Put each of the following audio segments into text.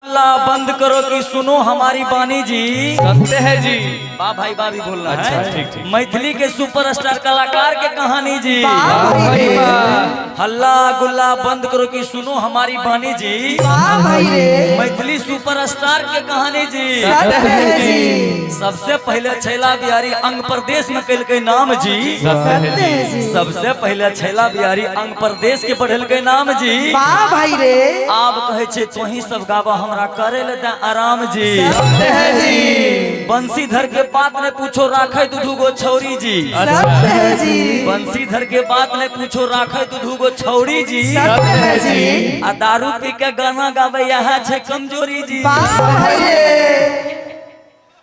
अल्लाह बंद करो कि सुनो हमारी बानी जी। सत्य है जी। वाह भाई वाह भी बोलना अच्छा, है। ठीक, ठीक। मैथिली के सुपरस्टार कलाकार के कहानी जी। भाई हल्ला गुल्ला बंद करो कि सुनो हमारी बानी जी। मैथिली सुपरस्टार के कहानी जी। सबसे पहले छैला बिहारी अंग प्रदेश में कल के नाम जी। सबसे पहले छैला बिहारी अंग प्रदेश के बढ़ल के नाम जी। भाई रे आप कहे छे तोही सब गावा हमरा करे ले दा आराम जी। बंसीधर के बात ने पूछो राखे तू दूगो छौरी जी। बंसीधर के बात ने पूछो राखे तू दूगो छौरी जी। आ दारू पी के गाना गावे यहाँ छे कमजोरी जी।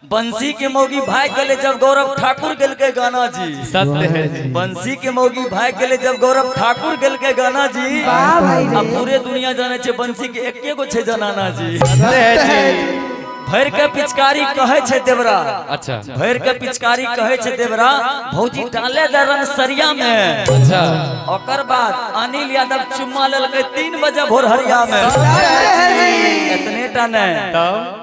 बंसी के मौगी भाई गले जब गौरव ठाकुर गल के गाना जी। सत्य है जी। बंसी के मौगी भाई गले जब गौरव ठाकुर गल के गाना जी। अब पूरे दुनिया जाने छे बंसी के एके गो छे जनाना जी। सत्य है जी। भैर के पिचकारी कहे छे देवरा। अच्छा भैर के पिचकारी कहे छे देवरा भौजी डाले द रंग सरिया में। अच्छा ओकर बाद अनिल यादव चुम्मा लेल के 3 बजे भोर हरिया में। इतने टा नहीं तब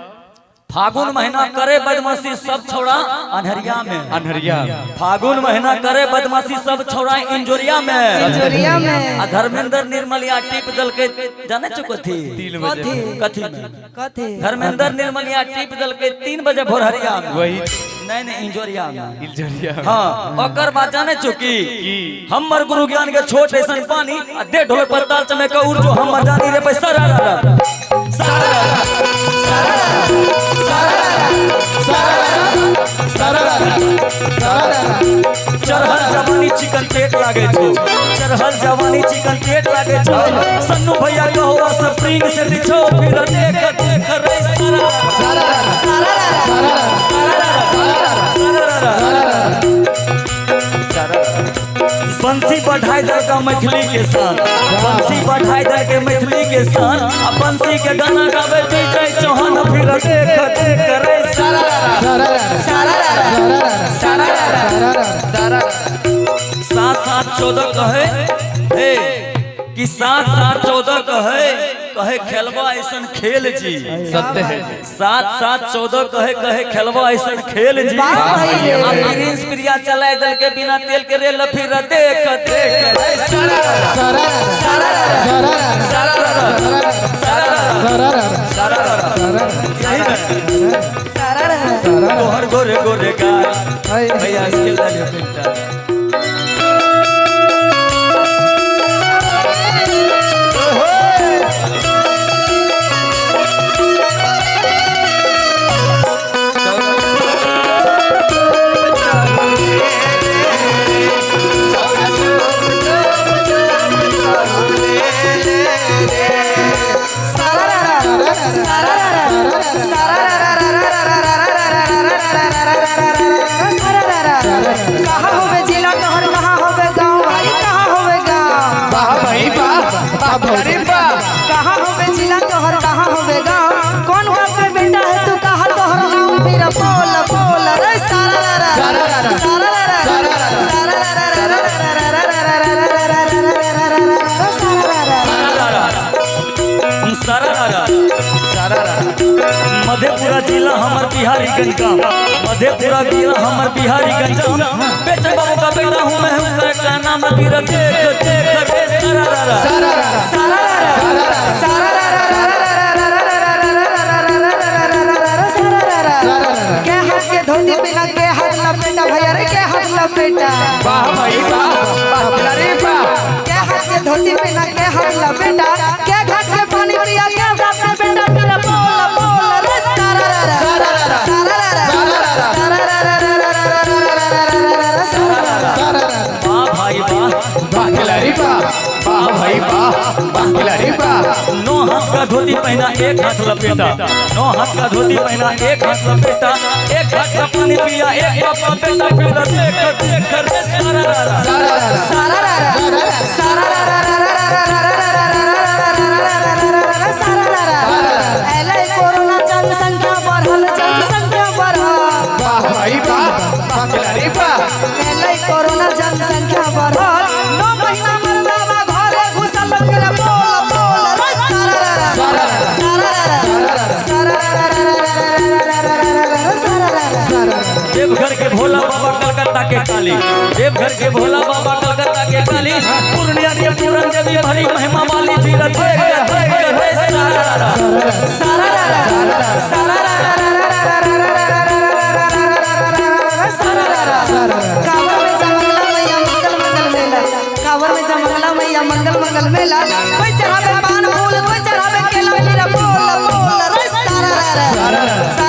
फागुन महीना करे बदमाशी सब छोड़ा अनहरिया में। अनहरिया फागुन महीना करे बदमाशी सब छोड़ा इंजोरिया में। आ धर्मेंद्र निर्मलिया टिप दल के जाने चुको थी 3 बजे कथी में धर्मेंद्र निर्मलिया टिप दल के 3 बजे भोर हरिया में। वही नहीं इंजोरिया में। इंजरिया हाँ ओकर बात जाने चुकी हमर गुरु ज्ञान के छोट ऐसन पानी आ दे ढोल पर ताल चमे का उड़ जो हम जानी रे पैसा चरहल जवानी चिकन पेट लागे छो। चरहल जवानी चिकन पेट लागे छो। सन्नू भैया कहो स्प्रिंग से बिछो फिर देख देख रे बंसी बढ़ाई दे का मैथिली के शान। बंसी बढ़ाई दे के मैथिली के शान। अब बंसी के गाना गावे विजय चौहान फिर देख देख रे 7-7-14 कहे हे कि 7-7-14 कहे खेलवा ऐसन खेल जी। सत्य है 7-7-14 कहे खेलवा ऐसन खेल जी। अब प्रिंस प्रिया चलाए दल के बिना तेल के रेल फिर देख देख तोहर गोरे गोरे गाय भैया इसके लाले बेटा कहाँ होवे जिला तोहर कहाँ होवे गाँव कौन गाँव के बेटा है तू कहाँ तोहर नाम फिर बोल बोल रे मधेपुरा जिला हमर बिहारीगंज का। मधेपुरा जिला हमर बिहारीगंज बेटे बाबू का बेटा हूँ मैं का नाम फिर देख देख रे धोती बिना के हाथ लपेटा भैया रे के हाथ लपेटा। वाह भाई वाह अरे वाह के हाथ के धोती बिना के हाथ लपेटा के घाट के पानी पिया के घाट के बेटा तेरा बोल बोल रे वाह भाई वाह खिलाड़ी वाह भाई वाह खिलाड़ी वाह। 9 हाथ का धोती पहना 1 हाथ लपेटा। 9 हाथ का धोती पहना 1 हाथ लपेटा। 1 हाथ का पानी पिया 1 कप का बेटा फिर देख देख रे कोरोना जनसंख्या बढ़ल जनसंख्या बढ़ल। वाह भाई वाह खिलाड़ी वाह। कोरोना जनसंख्या बढ़ल 9 महीना मरदावा घरे घुसल फिर बोल बोल रे काली, देवघर के भोला बाबा, कलकत्ता के काली, पूर्णिया के पूरन देवी भरी महिमा वाली, फिर कांवर में जमंगला मैया मंगल मंगल मेला, कोई चढ़ावे पान फूल, कोई चढ़ावे केला, मेरा बोल बोल रे सारा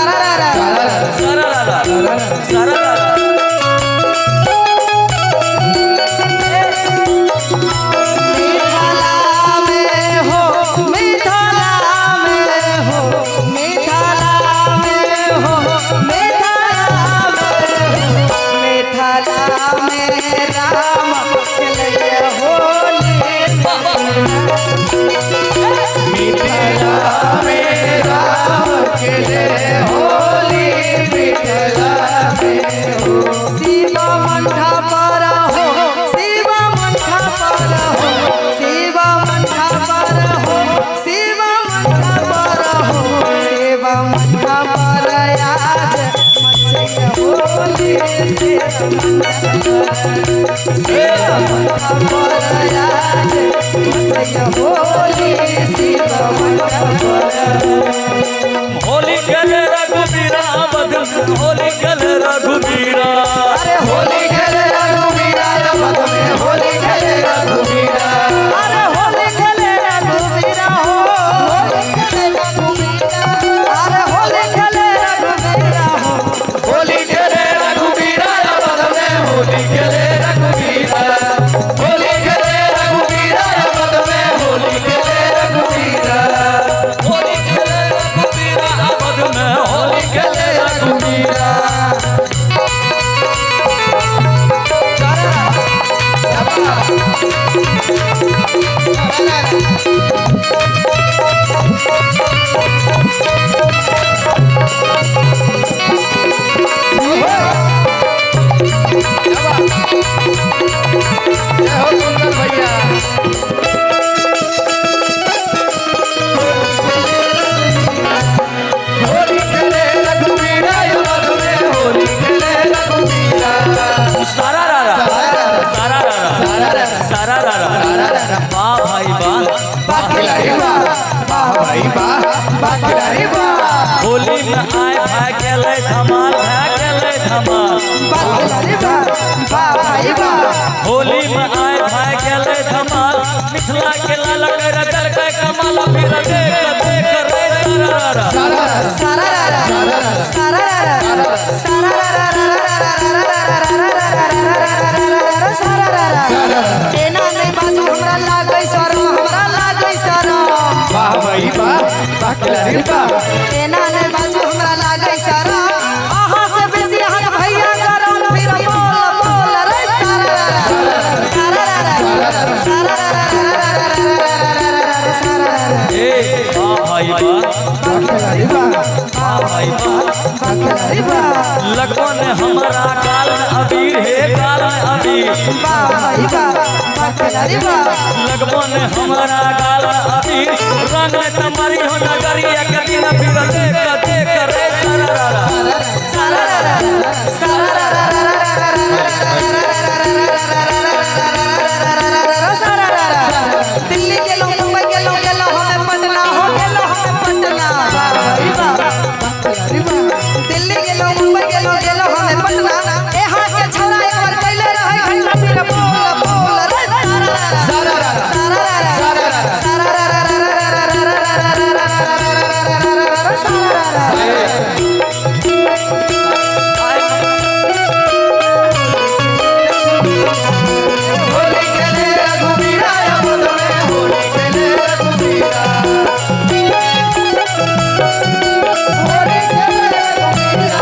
होली खेले रघुबीरा बदन, होली खेले रघुबीरा, अरे होली खेले रघुबीरा, जगत में होली खेले रघुबीरा, अरे होली खेले रघुबीरा हो, होली खेले रघुबीरा, अरे होली खेले रघुबीरा हो, होली खेले रघुबीरा, जगत में होली खेले रघुबीरा, होली खेले रघुबीरा, जगत में होली खेले रघुबीरा, होली खेले रघुबीरा बदन में होली खेले रघुबीरा। जय हो सुंदर भैया। होली खेले रघुबीरा, जगत में होली खेले रघुबीरा, सारा रारा सारा रारा सारा रारा, वाह भाई वाह, खिलाड़ी वाह, वाह भाई वाह, वाह खिलाड़ी वाह, होली में आए भाई खेले धमाल, भाई खेले धमाल, होली में आए भाई खेले धमाल, मिथिला के लाल कर दल के कमाल, फिर देख देख रे सारा वाह भाई वाह, वाह खिलाड़ी वाह, लगन हमारा गाल में अबीर है, गाल में अबीर, लगन हमारा गाल में अबीर, रंग में तुम्हारी हो नगरिया के दिन, फिर देख देख रे दिल्ली के लोग, मुंबई के लोग, गेलो हमें पटना हो, गेलो हमें पटना, दिल्ली के लोग, मुंबई के लोग, गेलो हमें पटना, यहाँ के छोरा एक बार पहले रहे घंटा, फिर बोल बोल रे होली खेले रघुबीरा, जगत में होली खेले रघुबीरा, होली खेले रघुबीरा,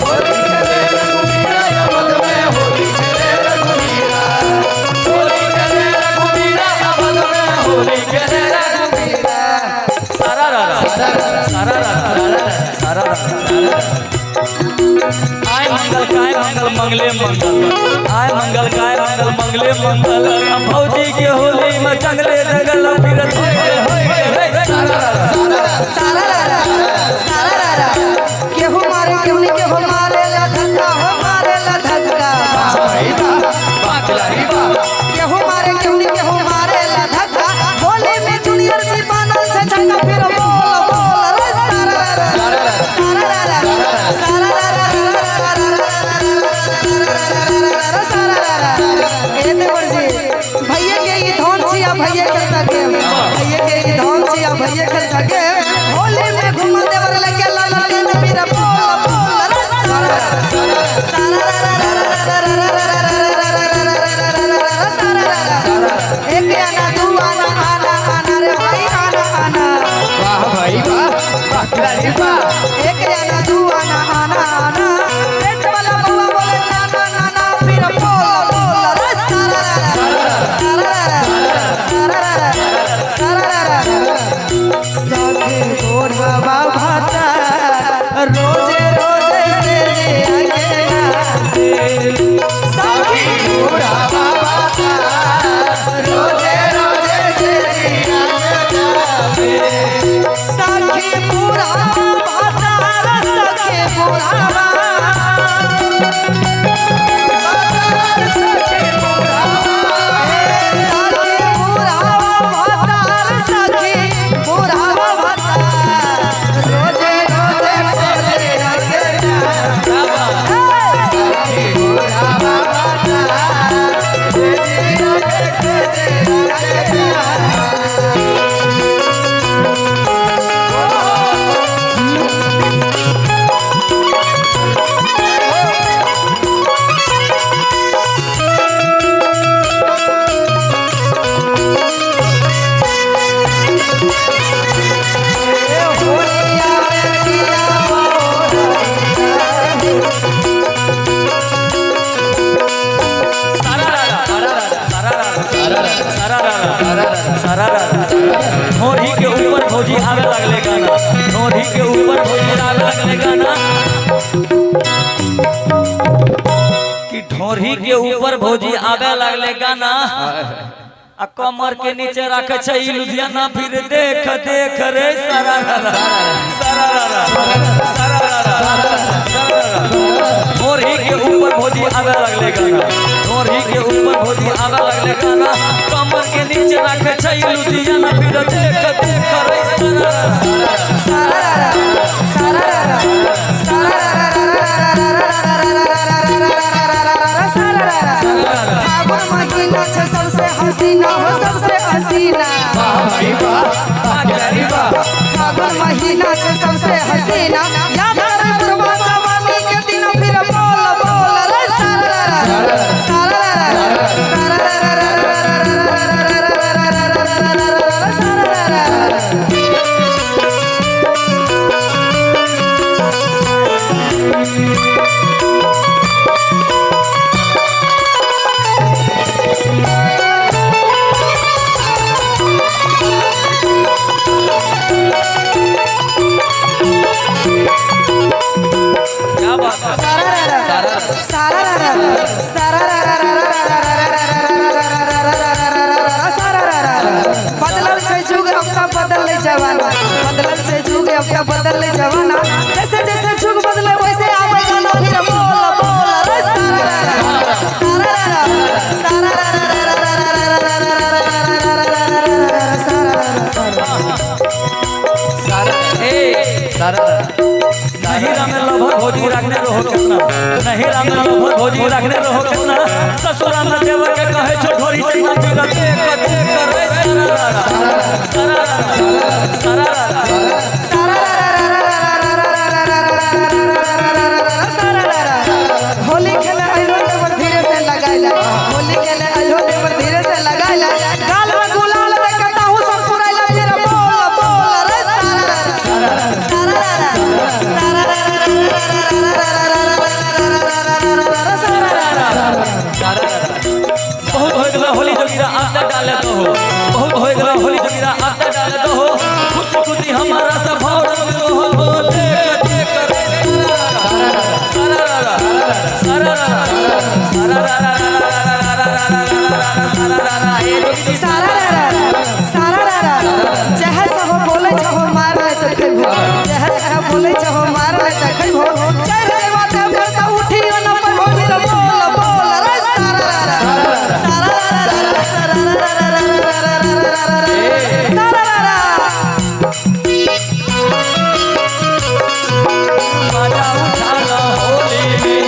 होली खेले रघुबीरा, जगत में होली खेले रघुबीरा, होली खेले रघुबीरा, जगत में होली खेले रघुबीरा, सारा आय मंगल काय मंगल मंगले मंगल, आय मंगल काय मंगल मंगले मंगल, भौजी के होली में जंगले जंगल, फिर केहू मारे केहू नहीं, केहू मारे ला धक्का हो, मारे ला धक्का, खिलाड़ी बा एक आना दू आना आना आना पेट वाला बउआ बोले नाना नाना फिर बोल बोल रे सारा साथे गोर बाबा भाता रोजे रोजे से साखी बूढ़ा बाबा का रोजे रोजे से साखी पूरा भाता सखे पूरा ढोरी के ऊपर भौजी आवे लगले गाना ढोरी के ऊपर भौजी आवे लगले गाना कि ढोरी के ऊपर भौजी आवे लगले गाना आ कमर के नीचे रखे छै लुधियाना फिर देख देख रे सारा ढोरी के ऊपर भौजी आवे लगले गाना ढोरी के ऊपर भौजी आवे लगले गाना कमर के नीचे रखे छै लुधियाना फिर देख देख रे सबसे हसीना हो सबसे हसीना फागुन महीना से सबसे हसीना याद करे बुढ़वा जवानी के दिन फिर बोल बोल रे क्या बात है बदलल से जुग अब बदल जवाना बदलल से जुग अब बदल जवाना जैसे जैसे जुग बदले वैसे आवे गाना फिर बोल बोल रे नहीं राम लभर भौजी रखने रहो कितना नहीं राम लभर भौजी रखने रहो कितना ससुराल में देवर के कहे छो ढोरी से मत देख देख रे होली खेले आइलो देवर धीरे से लगाइला होली खेले आइलो देवर धीरे से लगाइला गाल में गुलाल दे कटाहू सब पुराइला फिर बोल बोल रे बहुत हो गला होली जोगिरा आटा डाले तो हो बहुत हो गला होली जोगिरा आटा डाले तो हो खुशी खुशी हमारा सब भाव रंग हो बोले देख रे चाहे सब बोले छहो मार ले त खइबो चाहे सब बोले छहो मार ले त खइबो चाहे बात पर त उठी न पर हो फिर बोल बोल रे मजा उठा लो होली में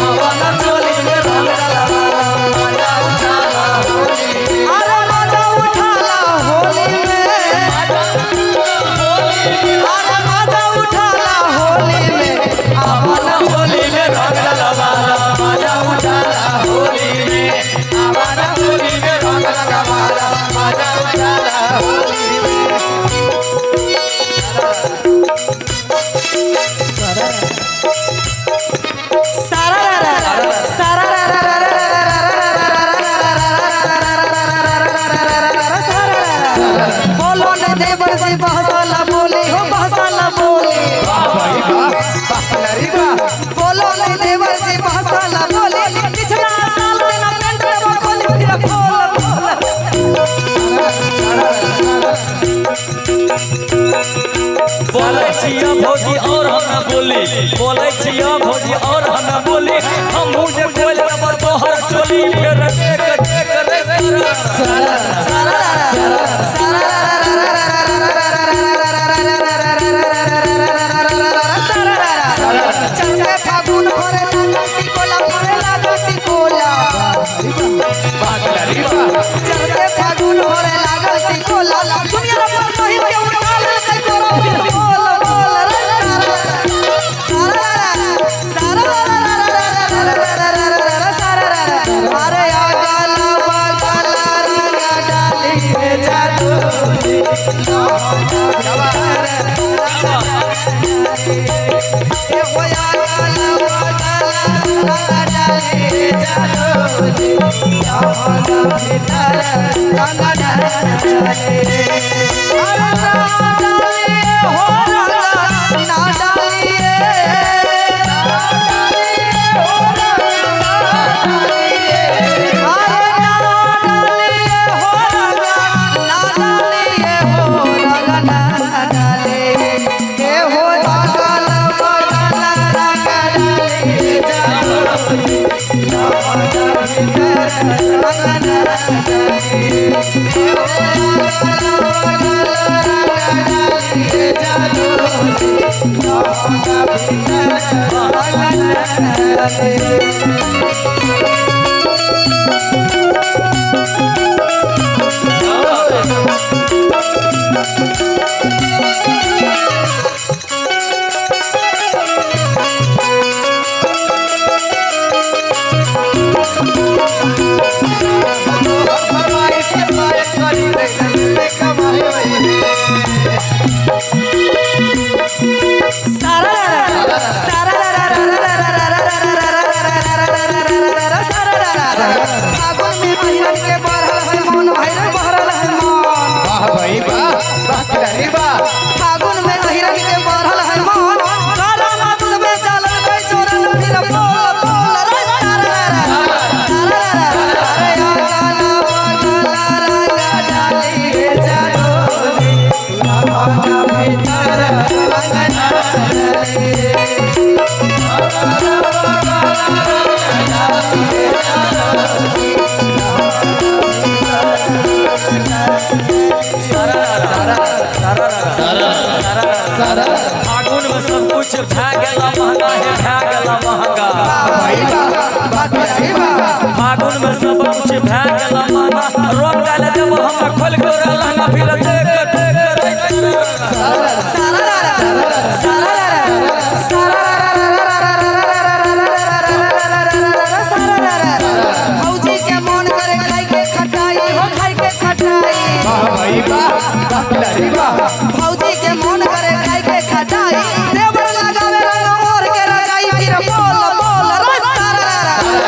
आवाना चोली में रंग डाला मजा उठा लो होली में अरे मजा उठा ला होली में अरे मजा उठा ला होली में आवाना जी बहसाला बोली हो बहसाला बोली वाह भाई वाह खिलाड़ी वाह बोलो नहीं देवर जी बहसाला बोली पिछला साल देना पेंट में खोली फिर बोल बोले छिया भौजी और हम न बोली बोले छिया भौजी और हम न बोली हम मुझे बोल रबर तोहर चोली फिर देख देख रे चंद्र फागुन भरे लागती कोला भरे लागती कोला वाह खिलाड़ी वाह चंद्र फागुन भरे लागती कोला दुनिया रे पर नहीं के उठा ले के तोरा फिर बोल बोल रे सारा अरे आगला बगला रंग डाली रे जादू ए होया आगला बगला रंग डाली रे जादू यहाँ भीतर रंग डाली अरे ना डालिए हो रंग ना डालिए वाह भाई वाह खिलाड़ी वाह फागुन में अहिरन के बढ़ल है मन काला माथ में चलल गई चोरन फिर बोल बोल रे सारा अरे आगला बगला रंग डाली रे जादू यहाँ भीतर रंग डाली फागुन में सब कुछ भै गेला महंगा है भै गेला महंगा भाई वाह खिलाड़ी वाह फागुन में सब कुछ भै गेला महंगा रोक डाले जब हम खोल के लहंगा फिर देख भौजी के मन करे खाई के खटाई हो खाई के खटाई वाह भाई वाह खिलाड़ी वाह भौजी के मन करे खाई के खटाई देवर लगावे रंग और के रजाई फिर बोल बोल रे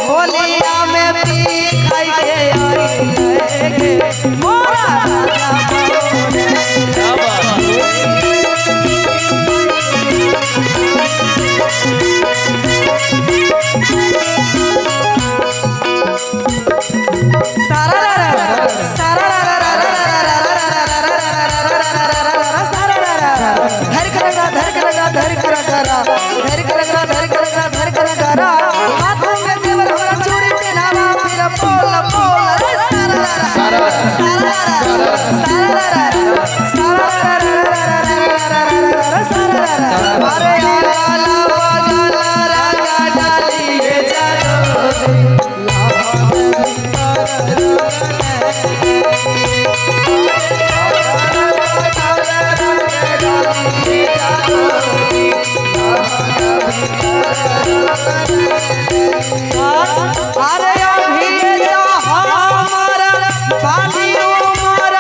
होलिया में पी खाई के आई मोरा अरे अभी तो हमारा पानी उमर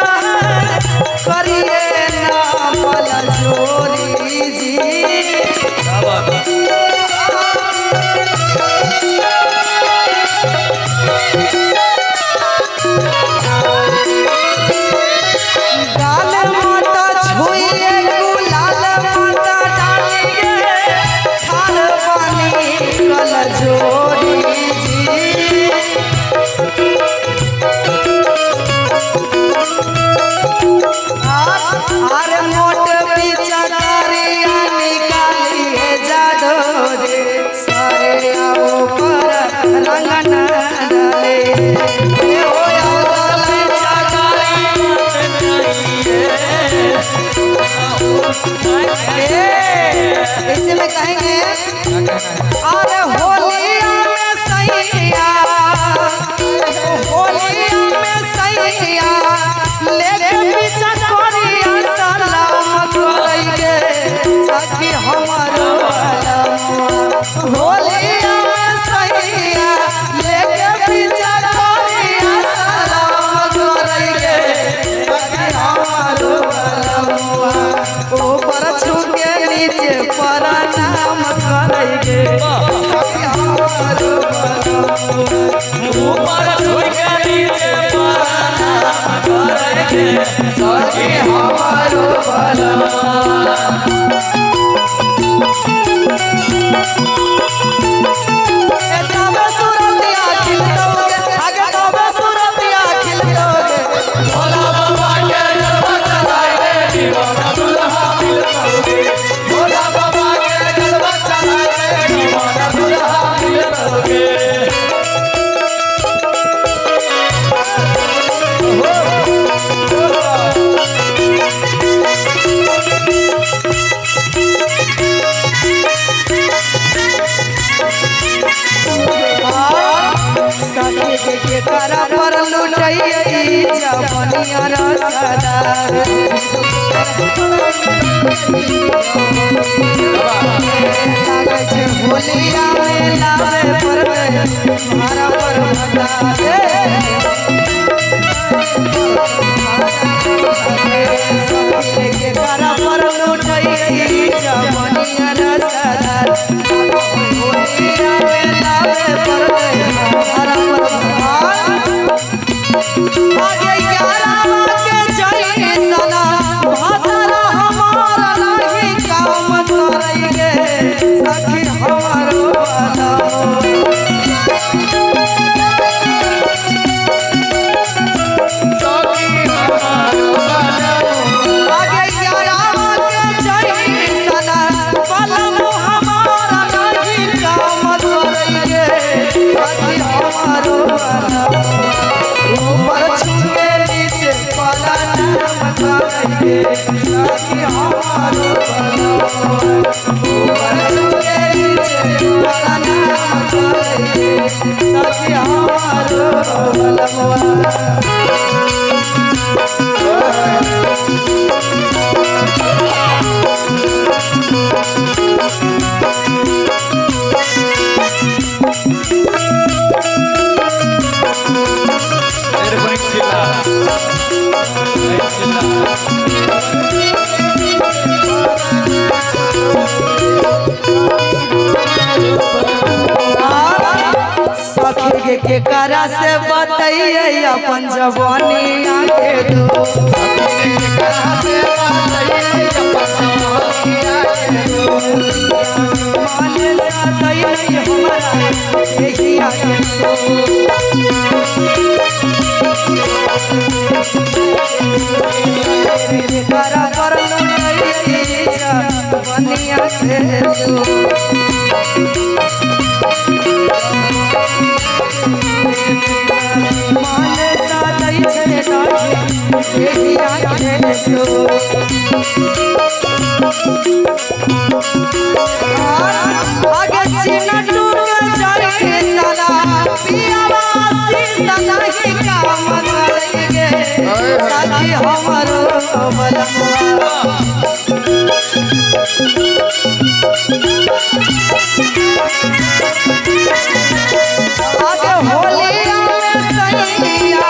होलिया में सैया लेके पीछा कोरिया सलाम करेंगे सखी हमारो बलमुआ ऊपर छुके नीचे प्रणाम करेंगे सखी हमारो बलमुआ ऊपर छुके नीचे प्रणाम करेंगे सखी हमारो बलमुआ भोला बाबा के जलवा चढ़ाए दीवाना दुल्हा मिल पाओगे भोला बाबा के जलवा चढ़ाए दीवाना दुल्हा मिल पाओगे सखी के करा पर लुटई जवनिया रसदार लागे छे होलिया में लावे पर मारा पर बता दे सखी के करा पर लुटई जवनिया रसदार होलिया में लावे पर मारा पर आगे 11 के चली सना भातरा हमारा नहीं काम करेंगे सखी हमारो वाला सखी हमारो बलमुआ आगे 11 के चली सना बलमु हमारा नहीं काम करेंगे सखी हमारो वाला ऊपर छुके नीचे प्रणाम करेंगे सखी हमारो बलमुआ ऊपर छुके नीचे प्रणाम करेंगे सखी हमारो बलमुआ मेरे को एक चिल्ला सखी के करा से बताइए अपन जवानी आके दो माने साथई नहीं हमारा यही आके सो करा पर लुटई जवनिया से सो माने साथई छे नहीं यही आके सो आगे चिन्ह टूट जाए सना पियावा सीता नहीं काम करेंगे सखी हमारो बलमुआ आगे होलिया में सैया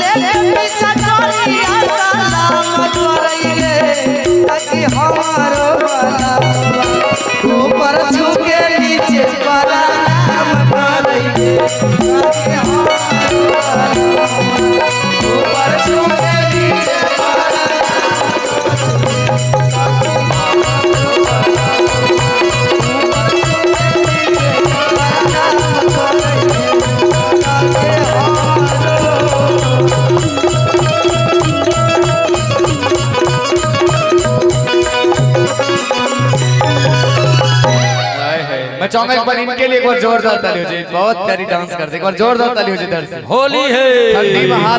ले पीछा कोरिया सलाम करेंगे सखी हमारो बलमुआ ऊपर झुके नीचे प्रणाम करेंगे सखी हमारो बलमुआ ऊपर झुके नीचे मैं चाहूंगा एक बार इनके लिए एक बार जोरदार ताली हो जाए बहुत प्यारी डांस करते एक बार जोरदार ताली हो जाए इधर से होली है ठंडी में हाथ